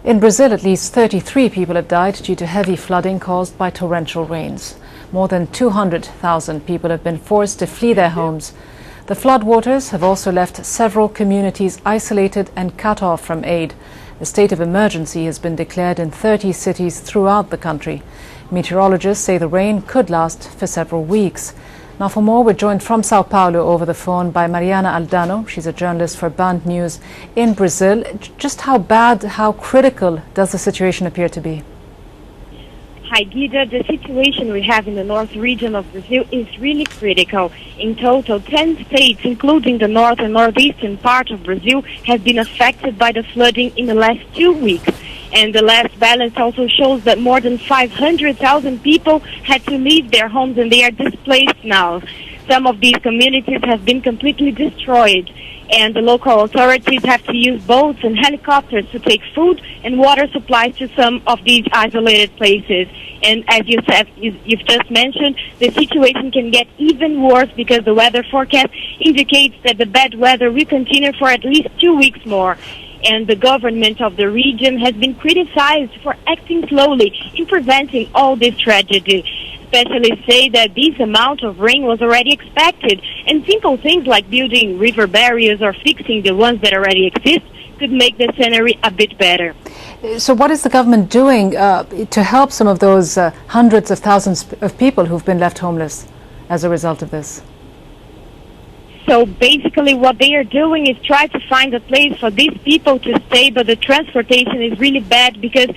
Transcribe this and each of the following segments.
In Brazil, at least 33 people have died due to heavy flooding caused by torrential rains. More than 200,000 people have been forced to flee their homes. The floodwaters have also left several communities isolated and cut off from aid. A state of emergency has been declared in 30 cities throughout the country. Meteorologists say the rain could last for several weeks. Now for more, we're joined from Sao Paulo over the phone by Mariana Aldano. She's a journalist for Band News in Brazil. Just how bad, how critical does the situation appear to be? Hi, Guida. The situation we have in the north region of Brazil is really critical. In total, 10 states, including the north and northeastern part of Brazil, have been affected by the flooding in the last 2 weeks. And the last balance also shows that more than 500,000 people had to leave their homes and they are displaced now. Some of these communities have been completely destroyed, and the local authorities have to use boats and helicopters to take food and water supplies to some of these isolated places. And as you said, you've just mentioned, the situation can get even worse because the weather forecast indicates that the bad weather will continue for at least 2 weeks more. And the government of the region has been criticized for acting slowly in preventing all this tragedy. Specialists say that this amount of rain was already expected, and simple things like building river barriers or fixing the ones that already exist could make the scenery a bit better. So what is the government doing to help some of those hundreds of thousands of people who've been left homeless as a result of this? So basically what they are doing is try to find a place for these people to stay, but the transportation is really bad because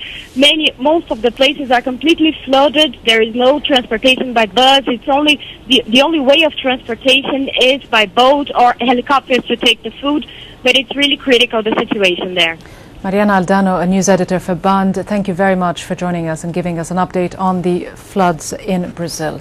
most of the places are completely flooded. There is no transportation by bus. It's only the only way of transportation is by boat or helicopters to take the food, but it's really critical, the situation there. Mariana Aldano, a news editor for Band, thank you very much for joining us and giving us an update on the floods in Brazil.